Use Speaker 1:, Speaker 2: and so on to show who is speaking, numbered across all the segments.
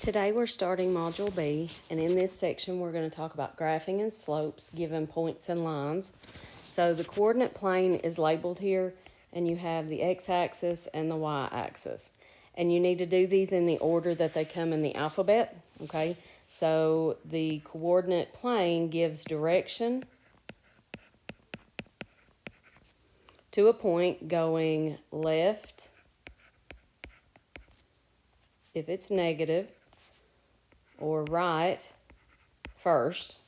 Speaker 1: Today we're starting Module B, and in this section we're going to talk about graphing and slopes given points and lines. So the coordinate plane is labeled here, and you have the x-axis and the y-axis. And you need to do these in the order that they come in the alphabet, okay? So the coordinate plane gives direction to a point going left if it's negative, or right first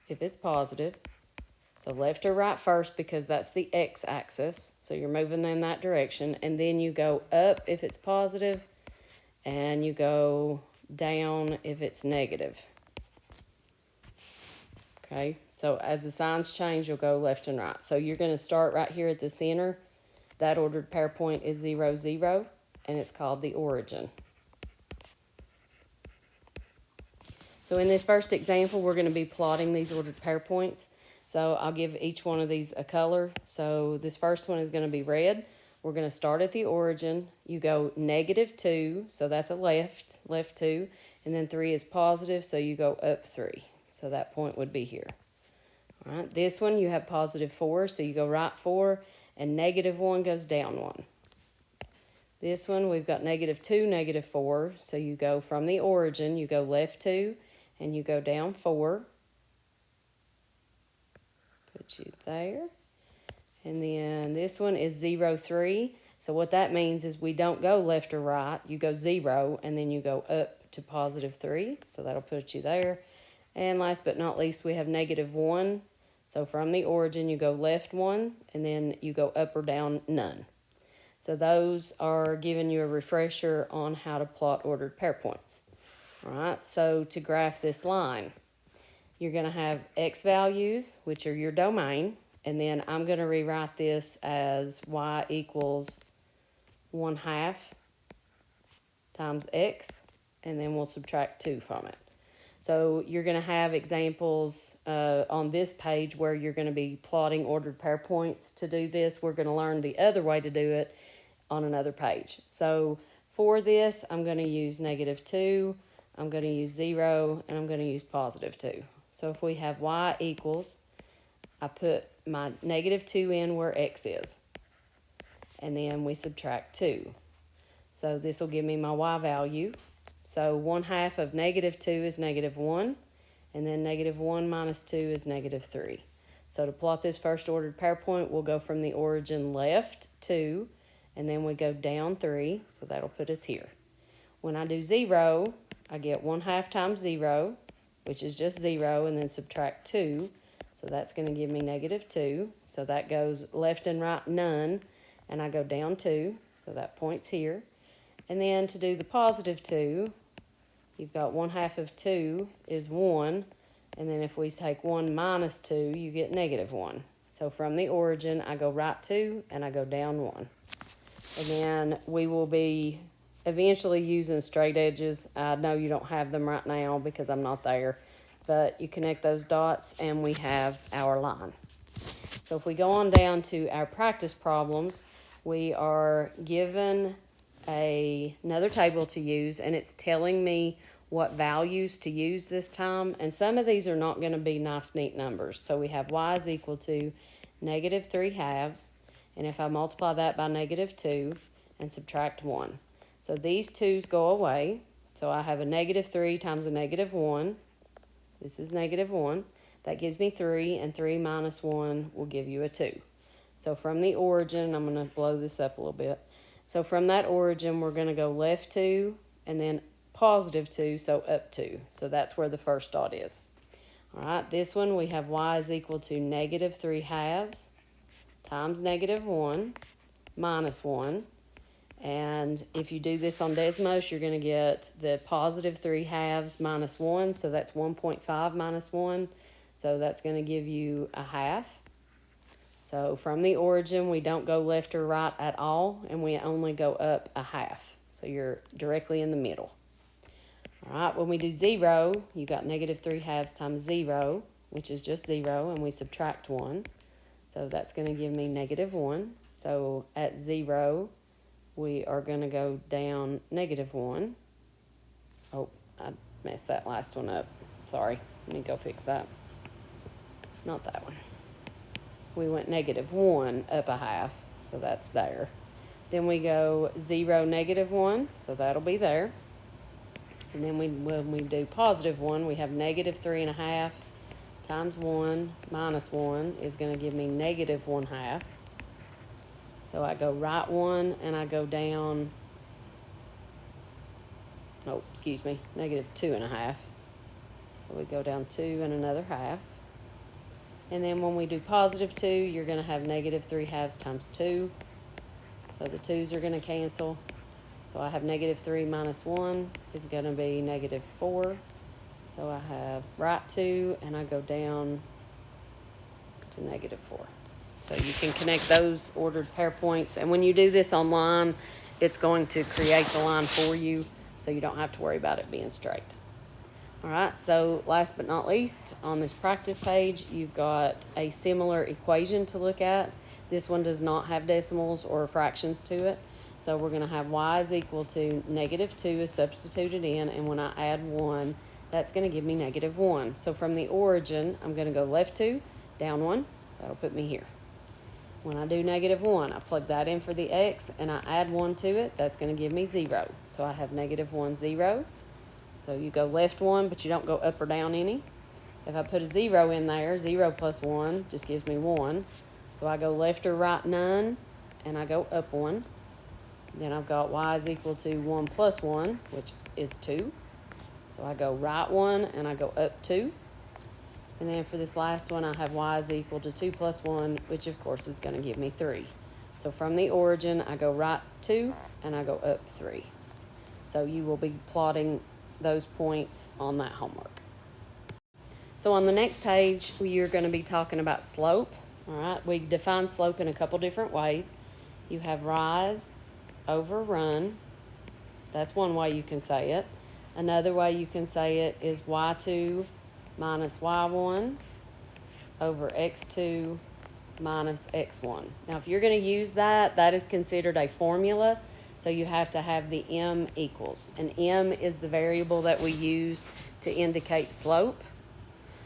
Speaker 1: if it's positive. So left or right first because that's the x-axis, so you're moving in that direction, and then you go up if it's positive and you go down if it's negative. Okay, so as the signs change, you'll go left and right. So you're going to start right here at the center. That ordered pair point is 0, 0, and it's called the origin. So in this first example, we're going to be plotting these ordered pair points. So I'll give each one of these a color. So this first one is going to be red. We're going to start at the origin. You go -2, so that's a left 2, and then 3 is positive, so you go up 3. So that point would be here. All right, this one you have +4, so you go right 4, and -1 goes down 1. This one we've got -2, -4, so you go from the origin, you go left 2, and you go down 4. Put you there. And then this one is 0, 3. So what that means is we don't go left or right. You go 0, and then you go up to +3. So that'll put you there. And last but not least, we have -1. So from the origin, you go left 1, and then you go up or down none. So those are giving you a refresher on how to plot ordered pair points. All right, so to graph this line, you're going to have x values, which are your domain, and then I'm going to rewrite this as y equals 1/2 times x, and then we'll subtract 2 from it. So you're going to have examples on this page where you're going to be plotting ordered pair points. To do this, we're going to learn the other way to do it on another page. So for this, I'm going to use -2, I'm going to use 0, and I'm going to use +2. So if we have y equals, I put my -2 in where x is, and then we subtract 2. So this will give me my y value. So 1/2 of -2 is -1, and then -1 minus 2 is -3. So to plot this first ordered pair point, we'll go from the origin left 2, and then we go down 3, so that'll put us here. When I do 0, I get 1/2 times 0, which is just 0, and then subtract 2, so that's going to give me -2. So that goes left and right none, and I go down 2, so that point's here. And then to do the +2, you've got 1/2 of 2 is 1, and then if we take 1 minus 2, you get -1. So from the origin, I go right 2, and I go down 1. And then we will be eventually using straight edges. I know you don't have them right now because I'm not there, but you connect those dots and we have our line. So if we go on down to our practice problems, we are given another table to use, and it's telling me what values to use this time, and some of these are not going to be nice neat numbers. So we have y is equal to -3/2, and if I multiply that by -2 and subtract 1, so these 2's go away. So I have a -3 times a -1. This is -1. That gives me 3, and 3 minus 1 will give you a 2. So from the origin, I'm going to blow this up a little bit. So from that origin, we're going to go left 2, and then +2, so up 2. So that's where the first dot is. All right, this one we have y is equal to -3/2 times -1 minus 1. And if you do this on Desmos, you're going to get the +3/2 minus 1, so that's 1.5 minus 1. So that's going to give you a 1/2. So from the origin, we don't go left or right at all, and we only go up a 1/2. So you're directly in the middle. All right, when we do 0, you got -3/2 times 0, which is just 0, and we subtract 1. So that's going to give me -1. So at 0, we are going to go down -1. Oh, I messed that last one up. Sorry. Let me go fix that. Not that one. We went -1 up a half, so that's there. Then we go 0, -1, so that'll be there. And then when we do +1, we have -3.5 times 1 minus 1 is going to give me -1/2. So I go right 1 and I go down, oh, excuse me, -2.5. So we go down 2 and another half. And then when we do +2, you're going to have -3/2 times 2. So the 2's are going to cancel. So I have -3 minus 1 is going to be -4. So I have right 2 and I go down to -4. So you can connect those ordered pair points. And when you do this online, it's going to create the line for you, so you don't have to worry about it being straight. All right, so last but not least, on this practice page, you've got a similar equation to look at. This one does not have decimals or fractions to it. So we're going to have y is equal to -2 is substituted in, and when I add 1, that's going to give me -1. So from the origin, I'm going to go left 2, down 1. That'll put me here. When I do -1, I plug that in for the x, and I add 1 to it. That's going to give me 0. So I have -1, 0. So you go left 1, but you don't go up or down any. If I put a 0 in there, 0 plus 1 just gives me 1. So I go left or right none, and I go up 1. Then I've got y is equal to 1 plus 1, which is 2. So I go right 1, and I go up 2. And then for this last one, I have y is equal to 2 plus 1, which of course is going to give me 3. So from the origin, I go right 2, and I go up 3. So you will be plotting those points on that homework. So on the next page, you're going to be talking about slope. All right, we define slope in a couple different ways. You have rise over run. That's one way you can say it. Another way you can say it is y2 minus y1 over x2 minus x1. Now, if you're going to use that, that is considered a formula, so you have to have the m equals. And m is the variable that we use to indicate slope.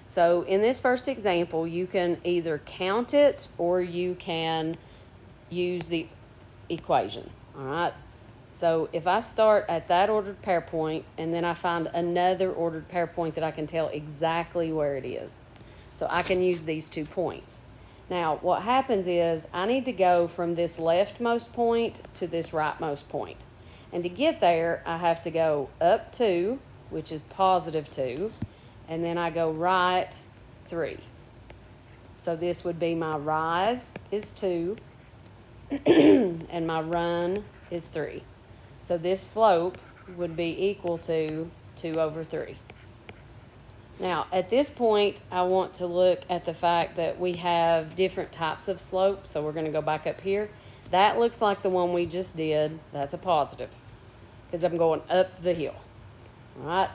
Speaker 1: So in this first example, you can either count it or you can use the equation, all right? So if I start at that ordered pair point and then I find another ordered pair point that I can tell exactly where it is. So I can use these 2 points. Now what happens is I need to go from this leftmost point to this rightmost point. And to get there, I have to go up 2, which is +2, and then I go right 3. So this would be my rise is 2, and my run is 3. So this slope would be equal to 2 over 3. Now, at this point, I want to look at the fact that we have different types of slope. So we're going to go back up here. That looks like the one we just did. That's a positive because I'm going up the hill. All right.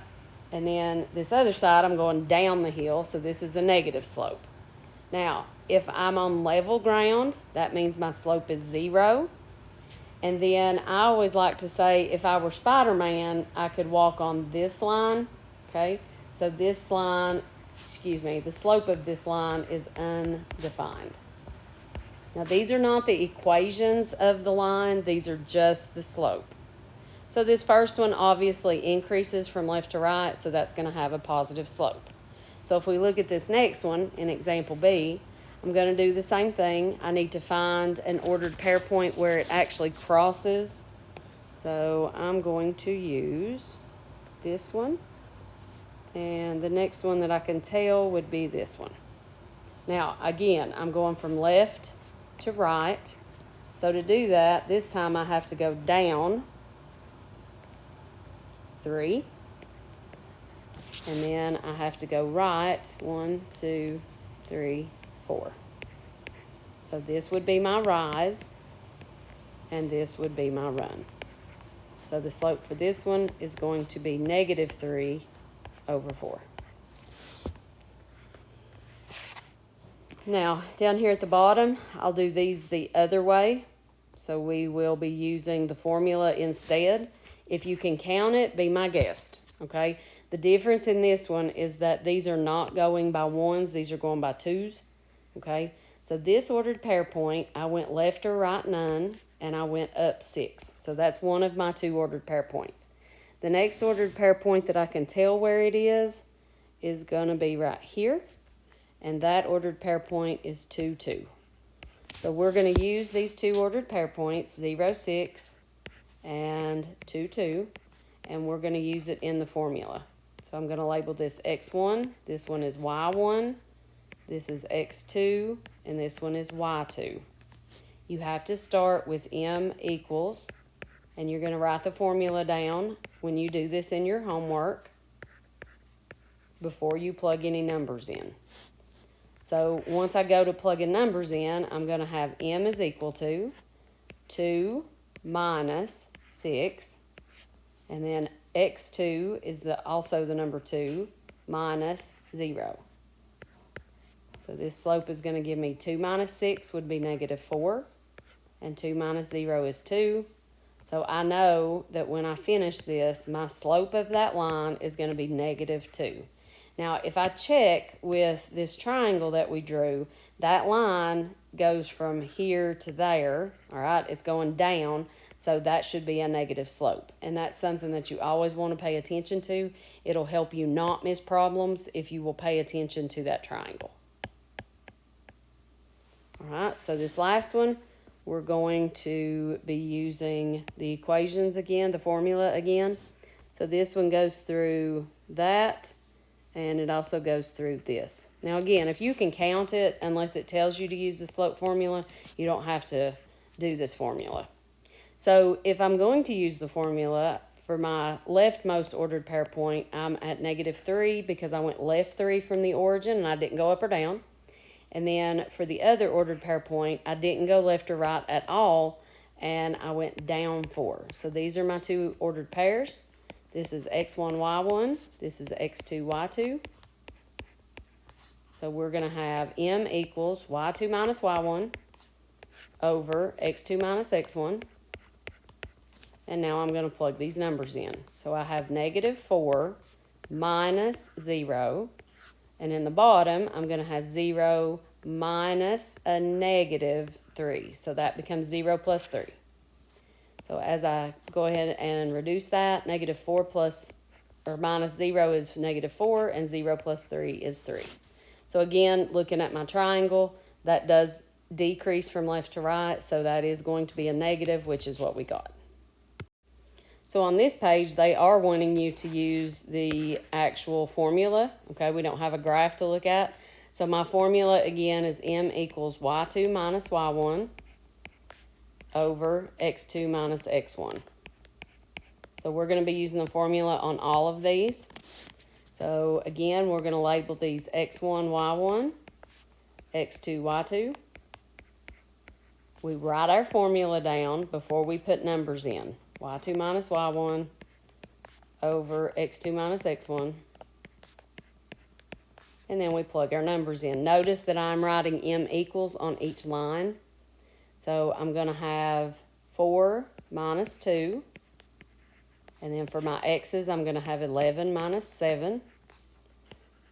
Speaker 1: And then this other side, I'm going down the hill. So this is a negative slope. Now, if I'm on level ground, that means my slope is 0. And then I always like to say, if I were Spider-Man, I could walk on this line, okay? So this line, the slope of this line is undefined. Now, these are not the equations of the line. These are just the slope. So this first one obviously increases from left to right, so that's going to have a positive slope. So if we look at this next one, in example B, I'm going to do the same thing. I need to find an ordered pair point where it actually crosses. So I'm going to use this one. And the next one that I can tell would be this one. Now, again, I'm going from left to right. So to do that, this time I have to go down 3. And then I have to go right 1, 2, 3, 4. So this would be my rise, and this would be my run. So the slope for this one is going to be -3 over 4. Now, down here at the bottom, I'll do these the other way. So we will be using the formula instead. If you can count it, be my guest, okay? The difference in this one is that these are not going by ones, these are going by twos, okay? So this ordered pair point, I went left or right none, and I went up 6. So that's one of my 2 ordered pair points. The next ordered pair point that I can tell where it is going to be right here, and that ordered pair point is 2, 2. So we're going to use these 2 ordered pair points, 0, 6, and 2, 2, and we're going to use it in the formula. So I'm going to label this X1, this one is Y1, this is X2, and this one is Y2. You have to start with M equals, and you're going to write the formula down when you do this in your homework before you plug any numbers in. So once I go to plugging numbers in, I'm going to have M is equal to 2 minus 6, and then X2 is also the number 2 minus 0. So this slope is going to give me 2 minus 6 would be negative 4, and 2 minus 0 is 2. So I know that when I finish this, my slope of that line is going to be negative 2. Now, if I check with this triangle that we drew, that line goes from here to there, all right? It's going down, so that should be a negative slope. And that's something that you always want to pay attention to. It'll help you not miss problems if you will pay attention to that triangle. All right, so this last one, we're going to be using the equations again, the formula again. So this one goes through that, and it also goes through this. Now again, if you can count it, unless it tells you to use the slope formula, you don't have to do this formula. So if I'm going to use the formula, for my leftmost ordered pair point, I'm at negative 3 because I went left 3 from the origin and I didn't go up or down. And then for the other ordered pair point, I didn't go left or right at all, and I went down 4. So these are my 2 ordered pairs. This is X1, Y1. This is X2, Y2. So we're going to have M equals Y2 minus Y1 over X2 minus X1. And now I'm going to plug these numbers in. So I have negative 4 minus 0. And in the bottom, I'm going to have 0 minus a negative 3. So that becomes 0 plus 3. So as I go ahead and reduce that, negative 4 plus or minus 0 is negative 4, and 0 plus 3 is 3. So again, looking at my triangle, that does decrease from left to right, so that is going to be a negative, which is what we got. So on this page, they are wanting you to use the actual formula. Okay, we don't have a graph to look at. So my formula, again, is M equals Y2 minus Y1 over X2 minus X1. So we're going to be using the formula on all of these. So again, we're going to label these X1, Y1, X2, Y2. We write our formula down before we put numbers in. Y2 minus Y1 over X2 minus X1. And then we plug our numbers in. Notice that I'm writing M equals on each line. So I'm going to have 4 minus 2. And then for my X's, I'm going to have 11 minus 7.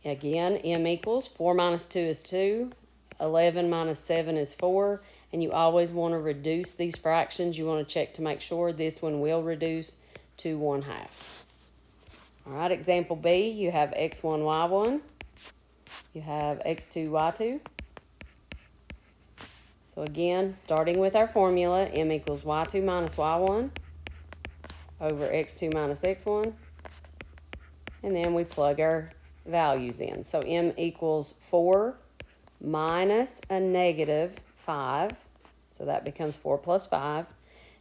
Speaker 1: Again, M equals 4 minus 2 is 2. 11 minus 7 is 4. And you always want to reduce these fractions. You want to check to make sure this one will reduce to 1/2. All right, example B, you have X1, Y1. You have X2, Y2. So again, starting with our formula, M equals Y2 minus Y1 over X2 minus X1. And then we plug our values in. So M equals 4 minus a negative 5. So that becomes 4 plus 5.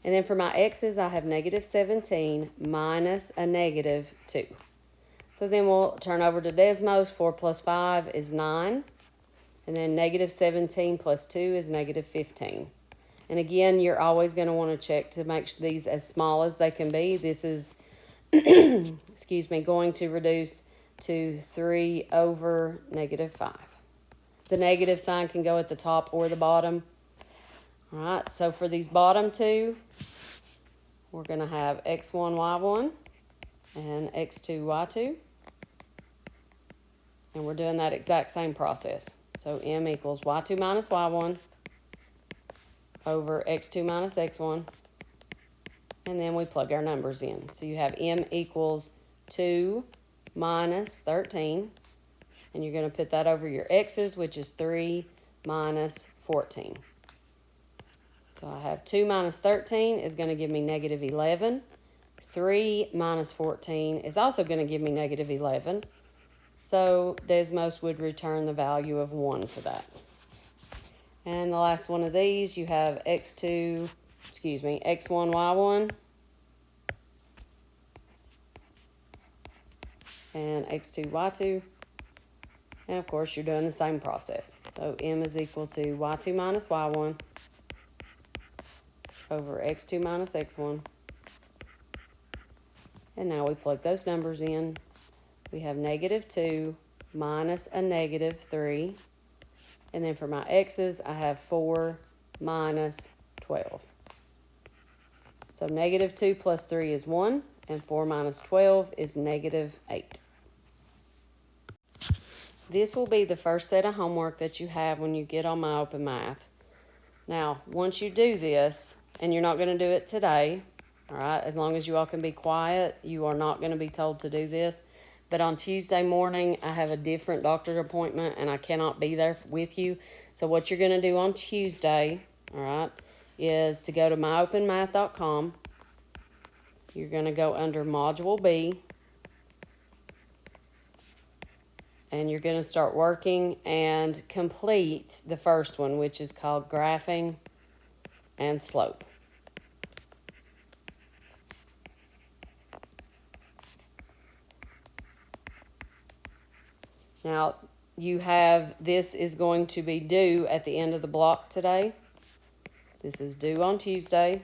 Speaker 1: And then for my X's, I have negative 17 minus a negative 2. So then we'll turn over to Desmos. 4 plus 5 is 9. And then negative 17 plus 2 is negative 15. And again, you're always going to want to check to make these as small as they can be. This is, excuse me, going to reduce to 3 over negative 5. The negative sign can go at the top or the bottom. All right, so for these bottom two, we're going to have x1, y1 and x2, y2. And we're doing that exact same process. So m equals y2 minus y1 over x2 minus x1. And then we plug our numbers in. So you have m equals 2 minus 13. And you're going to put that over your x's, which is 3 minus 14. So I have 2 minus 13 is going to give me negative 11. 3 minus 14 is also going to give me negative 11. So Desmos would return the value of 1 for that. And the last one of these, you have x1, y1, and x2, y2. And of course, you're doing the same process. So m is equal to y2 minus y1 over x2 minus x1. And now we plug those numbers in. We have negative 2 minus a negative 3. And then for my x's, I have 4 minus 12. So negative 2 plus 3 is 1, and 4 minus 12 is negative 8. This will be the first set of homework that you have when you get on My Open Math. Now, once you do this, and you're not going to do it today, all right, as long as you all can be quiet, you are not going to be told to do this. But on Tuesday morning, I have a different doctor's appointment, and I cannot be there with you. So what you're going to do on Tuesday, all right, is to go to myopenmath.com. You're going to go under Module B, and you're going to start working and complete the first one, which is called Graphing and Slope. Now, you have, this is going to be due at the end of the block today. This is due on Tuesday.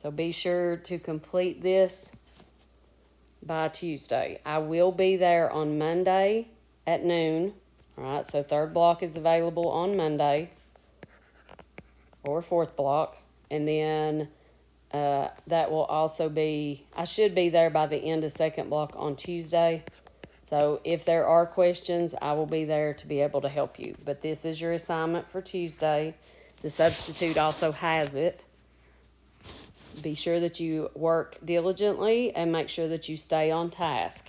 Speaker 1: So be sure to complete this by Tuesday. I will be there on Monday at noon. All right, so third block is available on Monday, or fourth block. And then that will also be, I should be there by the end of second block on Tuesday. So if there are questions, I will be there to be able to help you. But this is your assignment for Tuesday. The substitute also has it. Be sure that you work diligently and make sure that you stay on task.